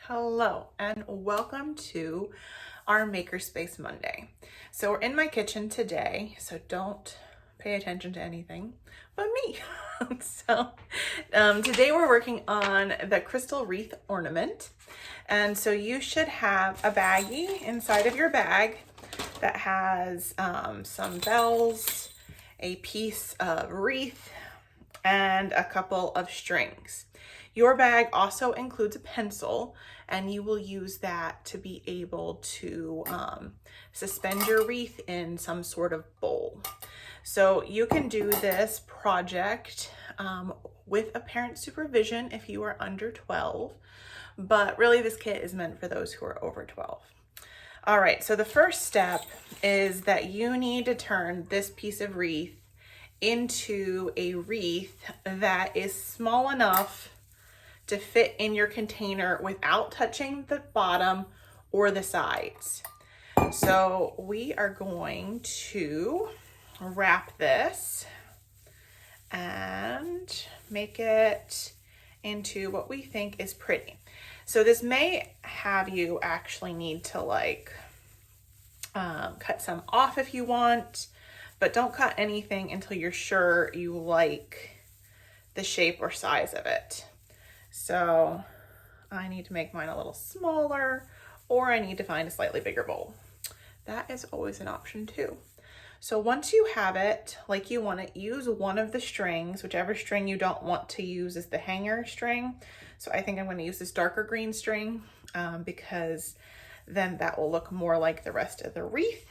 Hello and welcome to our Makerspace Monday. So we're in my kitchen today, so don't pay attention to anything but me. Today we're working on the Crystal Wreath ornament. And so you should have a baggie inside of your bag that has some bells, a piece of wreath, and a couple of strings. Your bag also includes a pencil, and you will use that to be able to suspend your wreath in some sort of bowl. So you can do this project with a parent supervision if you are under 12, but really this kit is meant for those who are over 12. All right, so the first step is that you need to turn this piece of wreath into a wreath that is small enough to fit in your container without touching the bottom or the sides. So we are going to wrap this and make it into what we think is pretty. So this may have you actually need to cut some off if you want, but don't cut anything until you're sure you like the shape or size of it. So I need to make mine a little smaller, or I need to find a slightly bigger bowl. That is always an option too. So once you have it like you want it, use one of the strings. Whichever string you don't want to use is the hanger string. So I think I'm going to use this darker green string because then that will look more like the rest of the wreath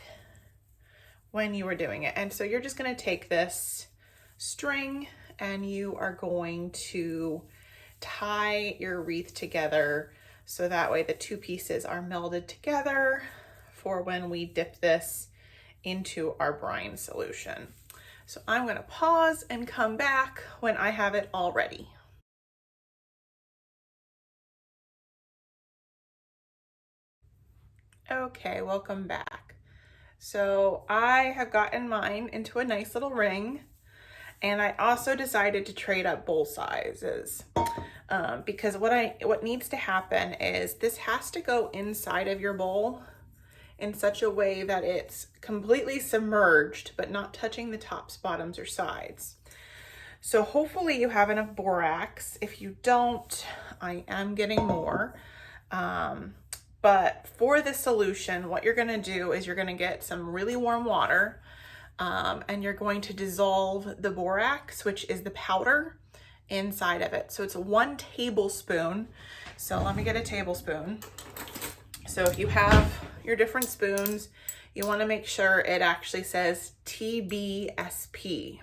when you are doing it. And so you're just going to take this string and you are going to tie your wreath together so that way the two pieces are melded together for when we dip this into our brine solution. So I'm going to pause and come back when I have it all ready. Okay, welcome back. So I have gotten mine into a nice little ring, and I also decided to trade up bowl sizes because what needs to happen is this has to go inside of your bowl in such a way that it's completely submerged but not touching the tops, bottoms, or sides. So hopefully you have enough borax. If you don't, I am getting more. But for this solution, what you're gonna do is you're gonna get some really warm water and you're going to dissolve the borax, which is the powder, inside of it. So it's 1 tablespoon. So let me get a tablespoon. So if you have your different spoons, you want to make sure it actually says TBSP.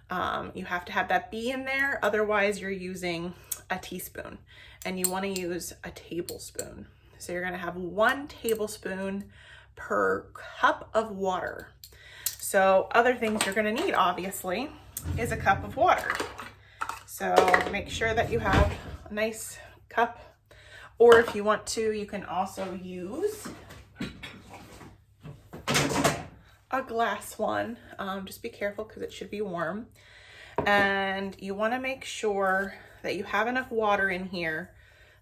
You have to have that B in there, otherwise you're using a teaspoon, and you want to use a tablespoon. So you're going to have 1 tablespoon per cup of water. So other things you're going to need, obviously, is a cup of water. So make sure that you have a nice cup, or if you want to, you can also use a glass one. Just be careful because it should be warm. And you want to make sure that you have enough water in here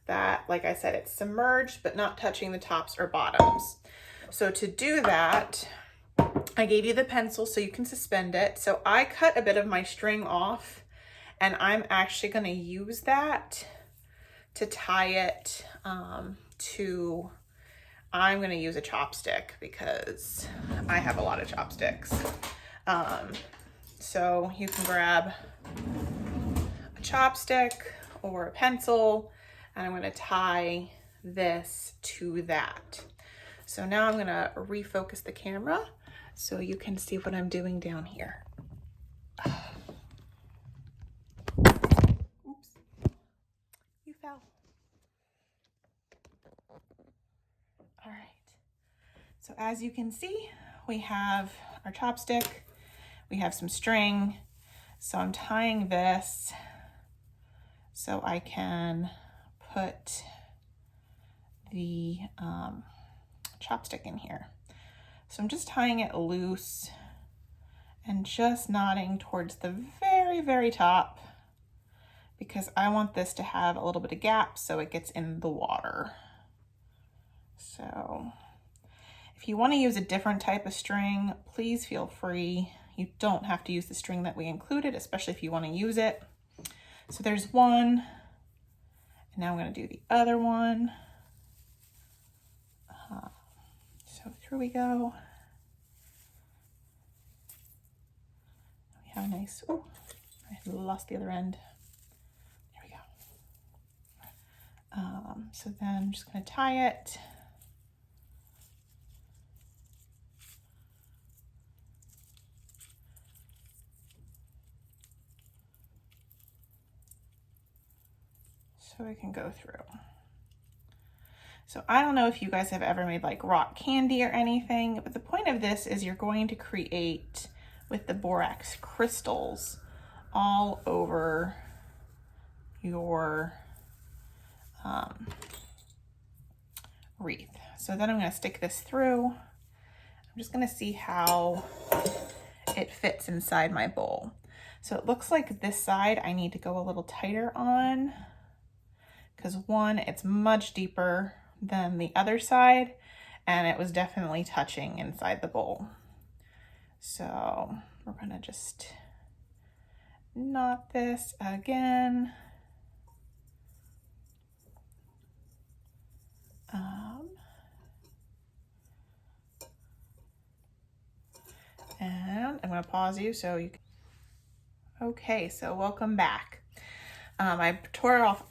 that, like I said, it's submerged but not touching the tops or bottoms. So to do that, I gave you the pencil so you can suspend it. So I cut a bit of my string off, and I'm actually going to use that to tie it to, I'm going to use a chopstick because I have a lot of chopsticks. So you can grab a chopstick or a pencil, and I'm going to tie this to that. So now I'm going to refocus the camera so you can see what I'm doing down here. Oops, you fell. All right, so as you can see, we have our chopstick, we have some string. So I'm tying this so I can put the chopstick in here. So I'm just tying it loose and just knotting towards the very, very top because I want this to have a little bit of gap so it gets in the water. So if you want to use a different type of string, please feel free. You don't have to use the string that we included, especially if you want to use it. So there's one, and now I'm going to do the other one. So through we go. We have a nice, oh, I lost the other end. There we go. So then I'm just going to tie it. So I can go through. So I don't know if you guys have ever made like rock candy or anything, but the point of this is you're going to create with the borax crystals all over your wreath. So then I'm going to stick this through. I'm just going to see how it fits inside my bowl. So it looks like this side I need to go a little tighter on, because one, it's much deeper than the other side, and it was definitely touching inside the bowl. So we're gonna just knot this again. And I'm gonna pause you so you can. Okay, so welcome back. I cut off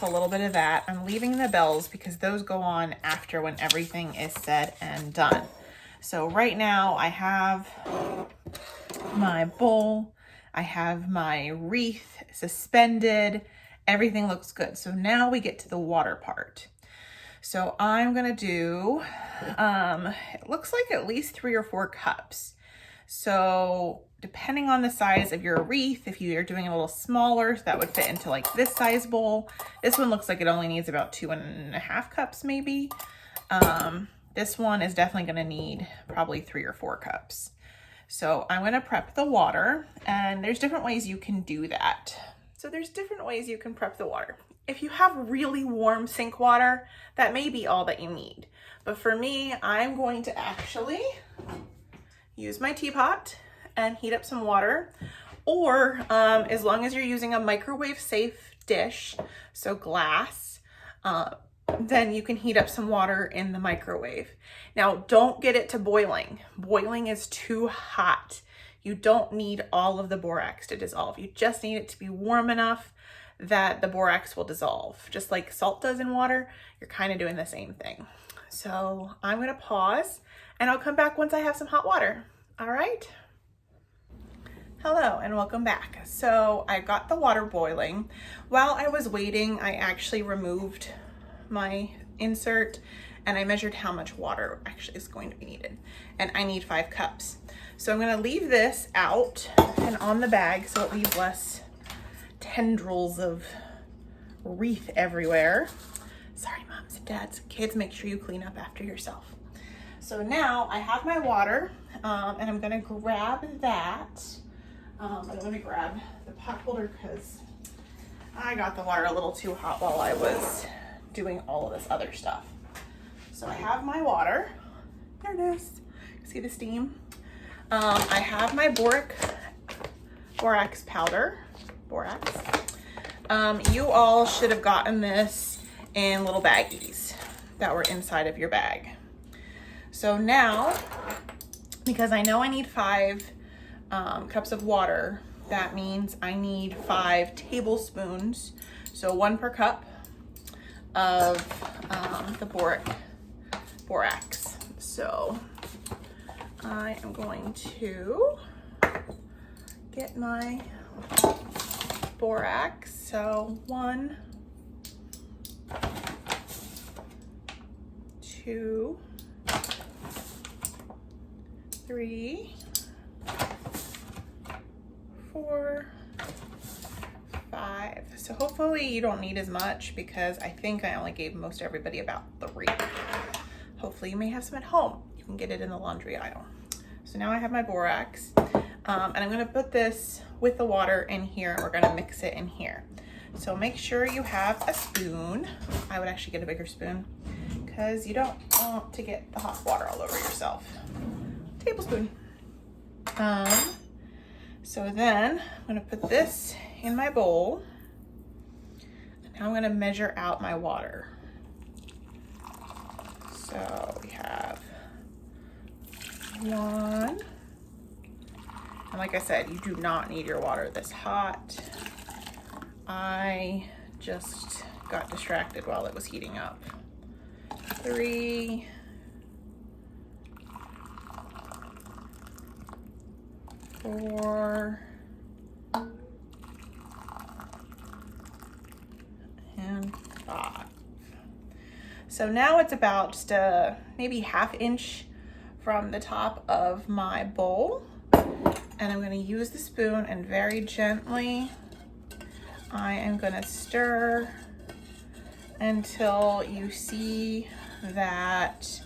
a little bit of that. I'm leaving the bells because those go on after when everything is said and done. So right now I have my bowl, I have my wreath suspended, everything looks good. So now we get to the water part. So I'm gonna do, it looks like at least 3 or 4 cups. So depending on the size of your wreath, if you are doing a little smaller, that would fit into like this size bowl. This one looks like it only needs about 2.5 cups maybe. This one is definitely gonna need probably 3 or 4 cups. So I'm gonna prep the water, and there's different ways you can do that. So there's different ways you can prep the water. If you have really warm sink water, that may be all that you need. But for me, I'm going to actually use my teapot and heat up some water, or as long as you're using a microwave safe dish, so glass, then you can heat up some water in the microwave. Now, don't get it to boiling. Boiling is too hot. You don't need all of the borax to dissolve. You just need it to be warm enough that the borax will dissolve. Just like salt does in water, you're kind of doing the same thing. So I'm gonna pause and I'll come back once I have some hot water. All right. Hello and welcome back. So I got the water boiling. While I was waiting, I actually removed my insert and I measured how much water actually is going to be needed. And I need 5 cups. So I'm gonna leave this out and on the bag so it leaves less tendrils of wreath everywhere. Sorry, moms and dads, kids, make sure you clean up after yourself. So now I have my water and I'm gonna grab that. Let me grab the pot holder because I got the water a little too hot while I was doing all of this other stuff. So I have my water. There it is. See the steam? I have my borax powder. Borax. You all should have gotten this in little baggies that were inside of your bag. So now, because I know I need 5 cups of water, that means I need 5 tablespoons, so 1 per cup of the borax. So I am going to get my borax. So 1, 2, 3, 4, 5. So hopefully you don't need as much because I think I only gave most everybody about 3. Hopefully you may have some at home. You can get it in the laundry aisle. So now I have my borax and I'm gonna put this with the water in here. We're gonna mix it in here. So make sure you have a spoon. I would actually get a bigger spoon because you don't want to get the hot water all over yourself. Tablespoon. So then I'm gonna put this in my bowl. Now I'm gonna measure out my water. So we have 1. And like I said, you do not need your water this hot. I just got distracted while it was heating up. 3. 4. And 5. So now it's about just maybe 1/2 inch from the top of my bowl. And I'm gonna use the spoon and very gently, I am gonna stir until you see that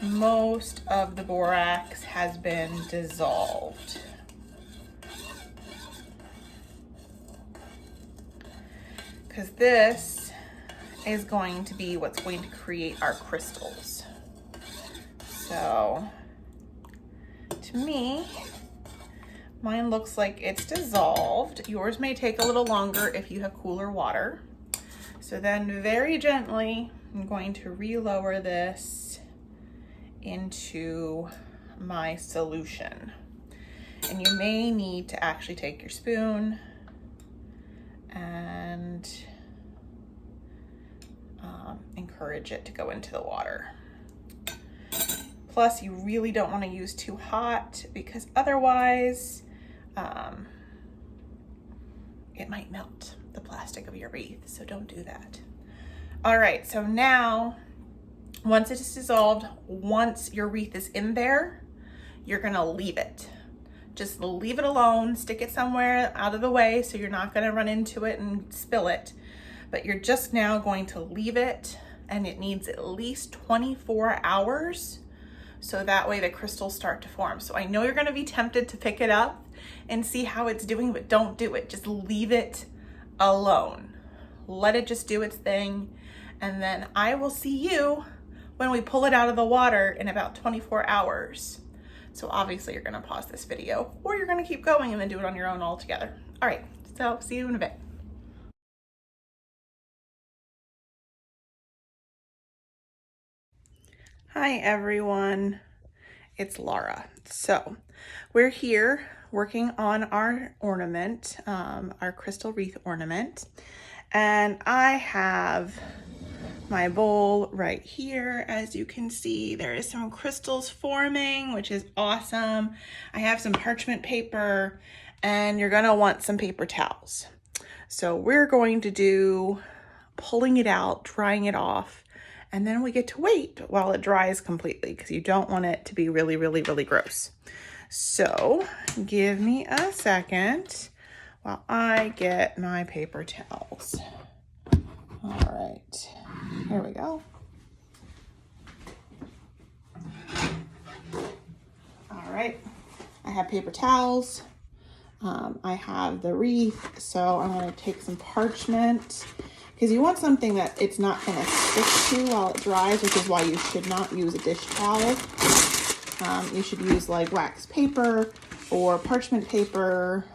most of the borax has been dissolved. Because this is going to be what's going to create our crystals. So to me, mine looks like it's dissolved. Yours may take a little longer if you have cooler water. So then very gently, I'm going to re-lower this into my solution. And you may need to actually take your spoon and encourage it to go into the water. Plus, you really don't want to use too hot because otherwise it might melt the plastic of your wreath, so don't do that. All right, so now once it is dissolved, once your wreath is in there, you're gonna leave it. Just leave it alone, stick it somewhere out of the way so you're not gonna run into it and spill it. But you're just now going to leave it, and it needs at least 24 hours so that way the crystals start to form. So I know you're gonna be tempted to pick it up and see how it's doing, but don't do it. Just leave it alone. Let it just do its thing. And then I will see you when we pull it out of the water in about 24 hours. So obviously you're gonna pause this video or you're gonna keep going and then do it on your own altogether. All right, so see you in a bit. Hi everyone, it's Laura. So we're here working on our ornament, our crystal wreath ornament. And I have my bowl right here. As you can see, there is some crystals forming, which is awesome. I have some parchment paper and you're gonna want some paper towels. So we're going to do pulling it out, drying it off, and then we get to wait while it dries completely because you don't want it to be really, really, really gross. So give me a second while I get my paper towels. All right, here we go. All right, I have paper towels. I have the wreath, so I'm gonna take some parchment because you want something that it's not gonna stick to while it dries, which is why you should not use a dish towel. You should use like wax paper or parchment paper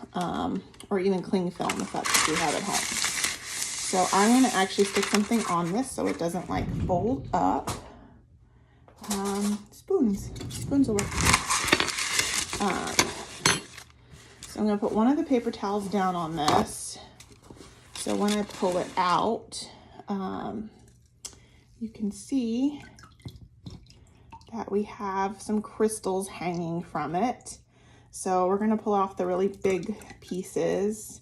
or even cling film if that's what you have at home. So I'm gonna actually stick something on this so it doesn't like fold up. Spoons will work. So I'm gonna put one of the paper towels down on this. So when I pull it out, you can see that we have some crystals hanging from it. So we're gonna pull off the really big pieces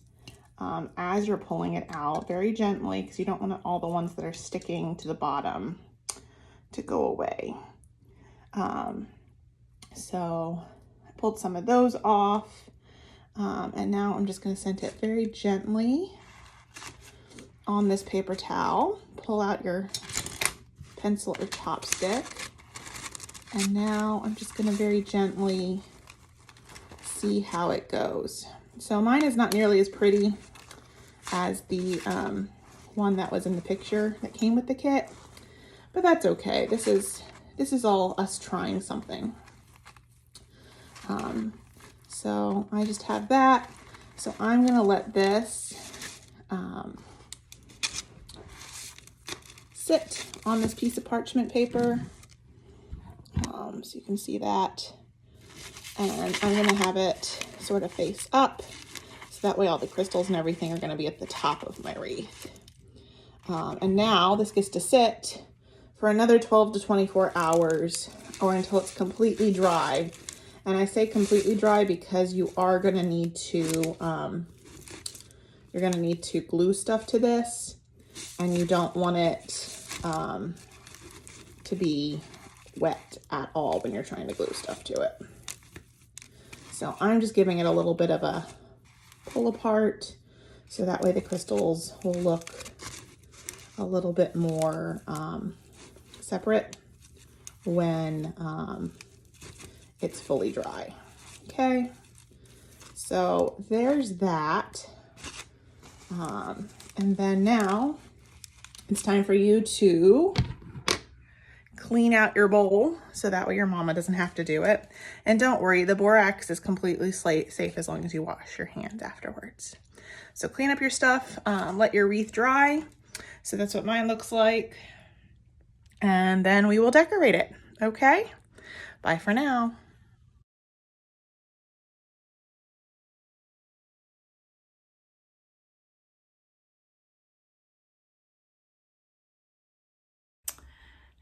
as you're pulling it out very gently because you don't want all the ones that are sticking to the bottom to go away. So I pulled some of those off and now I'm just gonna set it very gently on this paper towel. Pull out your pencil or chopstick. And now I'm just gonna very gently see how it goes. So mine is not nearly as pretty as the one that was in the picture that came with the kit, but that's okay. This is all us trying something. So I just have that. So I'm gonna let this sit on this piece of parchment paper. So you can see that. And I'm gonna have it sort of face up. So that way all the crystals and everything are gonna be at the top of my wreath. And now this gets to sit for another 12 to 24 hours or until it's completely dry. And I say completely dry because you are gonna need to, you're gonna need to glue stuff to this, and you don't want it to be wet at all when you're trying to glue stuff to it. So I'm just giving it a little bit of a pull apart so that way the crystals will look a little bit more separate when it's fully dry. Okay, so there's that. And then now it's time for you to clean out your bowl so that way your mama doesn't have to do it. And don't worry, the borax is completely safe as long as you wash your hands afterwards. So clean up your stuff, let your wreath dry. So that's what mine looks like. And then we will decorate it, okay? Bye for now.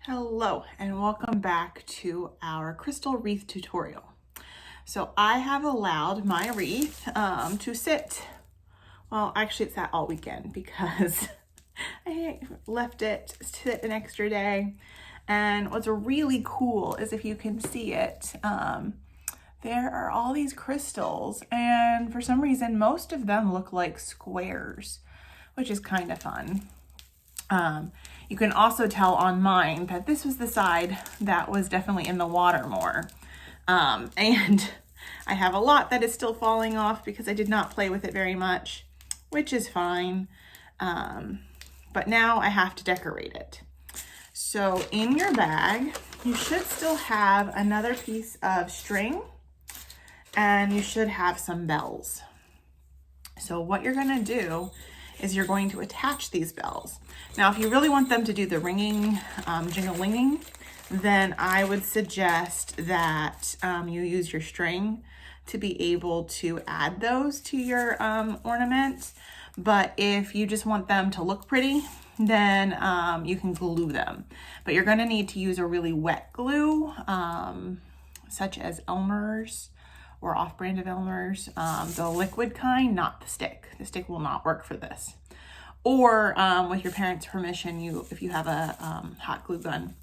Hello and welcome back to our crystal wreath tutorial. So I have allowed my wreath to sit, well actually it's sat all weekend because I left it sit an extra day. And what's really cool is if you can see it, there are all these crystals and for some reason most of them look like squares, which is kind of fun. You can also tell on mine that this was the side that was definitely in the water more. And I have a lot that is still falling off because I did not play with it very much, which is fine. But now I have to decorate it. So in your bag, you should still have another piece of string and you should have some bells. So what you're gonna do is you're going to attach these bells. Now, if you really want them to do the ringing, jingle-linging, then I would suggest that you use your string to be able to add those to your ornament. But if you just want them to look pretty, then you can glue them. But you're gonna need to use a really wet glue, such as Elmer's or off-brand of Elmer's, the liquid kind, not the stick. The stick will not work for this. Or with your parents' permission, if you have a hot glue gun,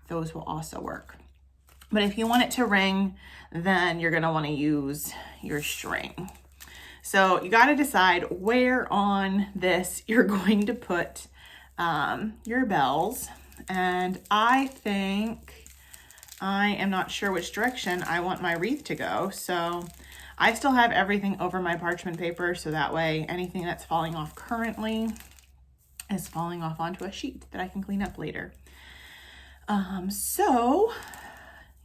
those will also work. But if you want it to ring, then you're gonna wanna use your string. So you gotta decide where on this you're going to put your bells. And I think, I am not sure which direction I want my wreath to go. So I still have everything over my parchment paper. So that way anything that's falling off currently is falling off onto a sheet that I can clean up later. So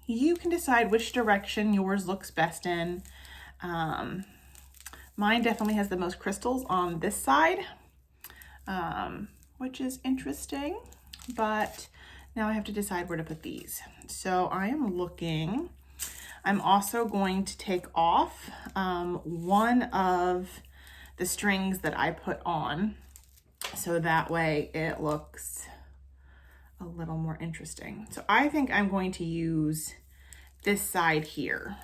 you can decide which direction yours looks best in. Mine definitely has the most crystals on this side, which is interesting, but now I have to decide where to put these. So I am looking. I'm also going to take off one of the strings that I put on, so that way it looks a little more interesting. So I think I'm going to use this side here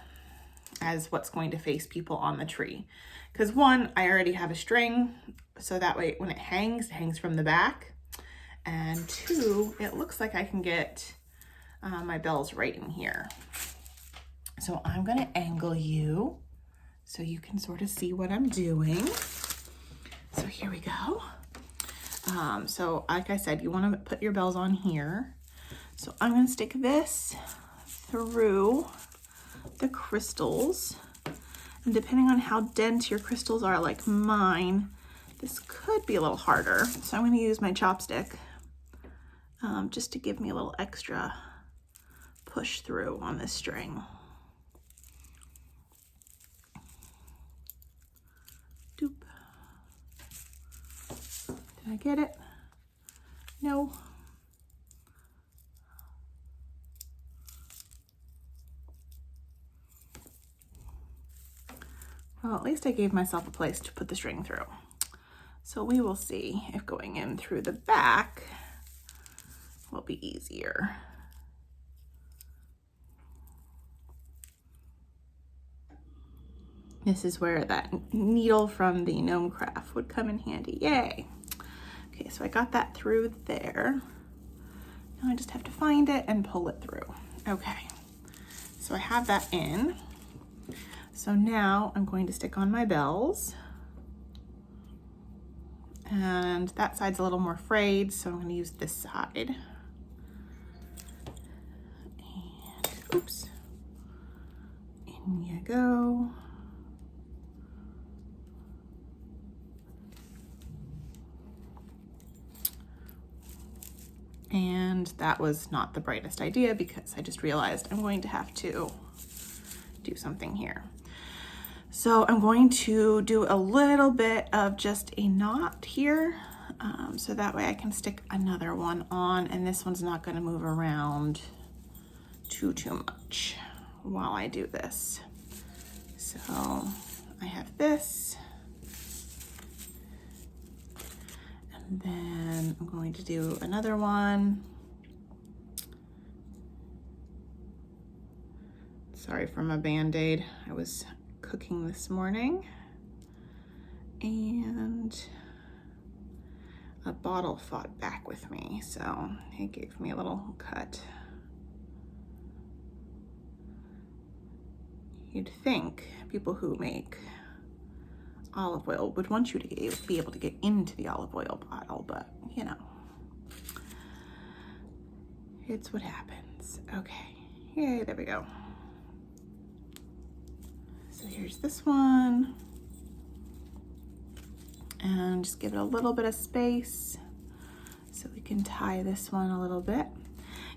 as what's going to face people on the tree. Because one, I already have a string, so that way when it hangs from the back. And two, it looks like I can get my bells right in here. So I'm gonna angle you so you can sort of see what I'm doing. So here we go. So like I said, you wanna put your bells on here. So I'm gonna stick this through the crystals. And depending on how dense your crystals are, like mine, This could be a little harder, so I'm going to use my chopstick just to give me a little extra push through on this string. Doop. Did I get it? No. Well, at least I gave myself a place to put the string through. So we will see if going in through the back will be easier. This is where that needle from the gnome craft would come in handy. Yay! Okay, so I got that through there. Now I just have to find it and pull it through. Okay, so I have that in. So now I'm going to stick on my bells. And that side's a little more frayed, so I'm going to use this side. And oops, in you go. And that was not the brightest idea because I just realized I'm going to have to do something here. So I'm going to do a little bit of just a knot here, so that way I can stick another one on, and this one's not going to move around too much while I do this. So I have this, and then I'm going to do another one. Sorry for my Band-Aid. I was cooking this morning and a bottle fought back with me, so it gave me a little cut. You'd think people who make olive oil would want you to be able to get into the olive oil bottle, but you know, it's what happens. Okay, yay, there we go. So here's this one, and just give it a little bit of space so we can tie this one a little bit.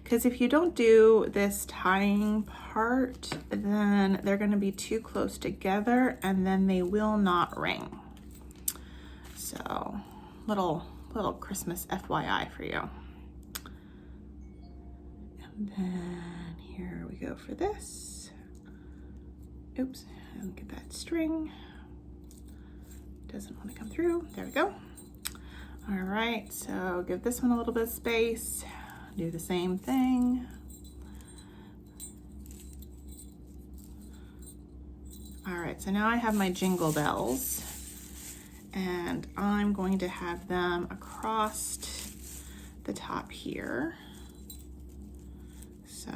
Because if you don't do this tying part, then they're going to be too close together and then they will not ring. So little Christmas FYI for you. And then here we go for this. Oops, and get that string. Doesn't want to come through. There we go. All right, so give this one a little bit of space. Do the same thing. All right, so now I have my Jingle Bells, and I'm going to have them across the top here. So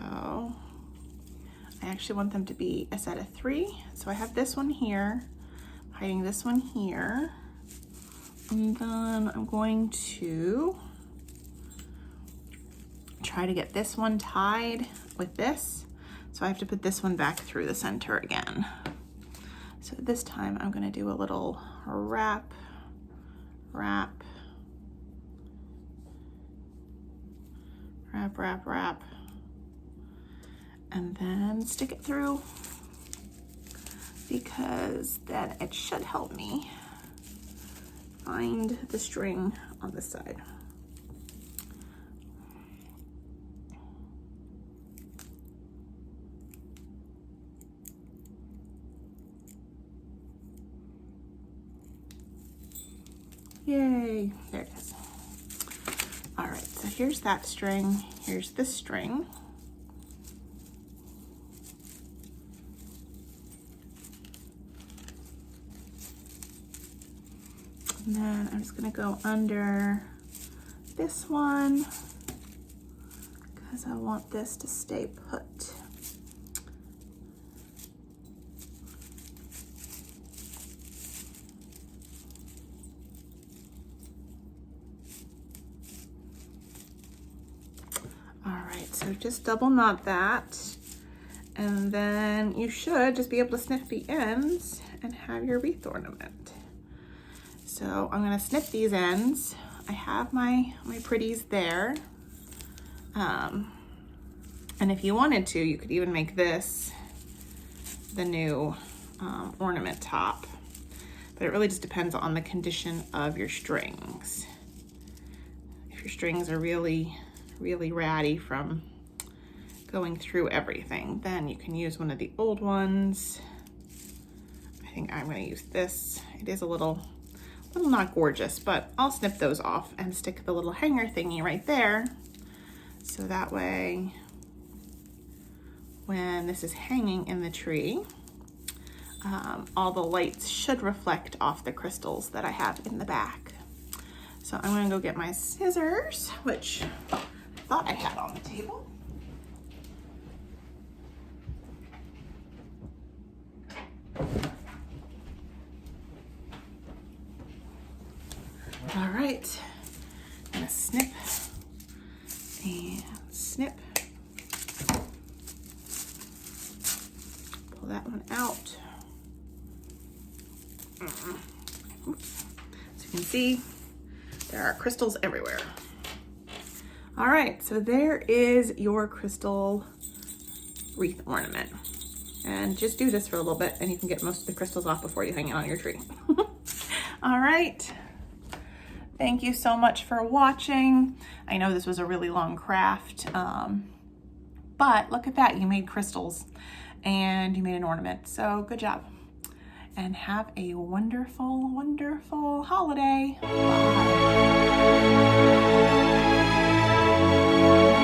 I actually want them to be a set of 3. So I have this one here, hiding this one here, and then I'm going to try to get this one tied with this. So I have to put this one back through the center again. So this time I'm going to do a little wrap, wrap, wrap, wrap, wrap, and then stick it through, because then it should help me find the string on this side. Yay, there it is. All right, so here's that string, here's this string. And then I'm just gonna go under this one because I want this to stay put. So just double knot that, and then you should just be able to snip the ends and have your wreath ornament. So I'm gonna snip these ends. I have my pretties there. And if you wanted to, you could even make this the new ornament top. But it really just depends on the condition of your strings. If your strings are really, really ratty from going through everything, then you can use one of the old ones. I think I'm gonna use this. It is a little not gorgeous, but I'll snip those off and stick the little hanger thingy right there. So that way, when this is hanging in the tree, all the lights should reflect off the crystals that I have in the back. So I'm gonna go get my scissors, which I thought I had on the table. All right, I'm gonna snip and snip. Pull that one out. Oops. As you can see, there are crystals everywhere. All right, so there is your crystal wreath ornament. And just do this for a little bit and you can get most of the crystals off before you hang it on your tree. All right. Thank you so much for watching. I know this was a really long craft, but look at that, you made crystals and you made an ornament. So good job. And have a wonderful, wonderful holiday. Bye.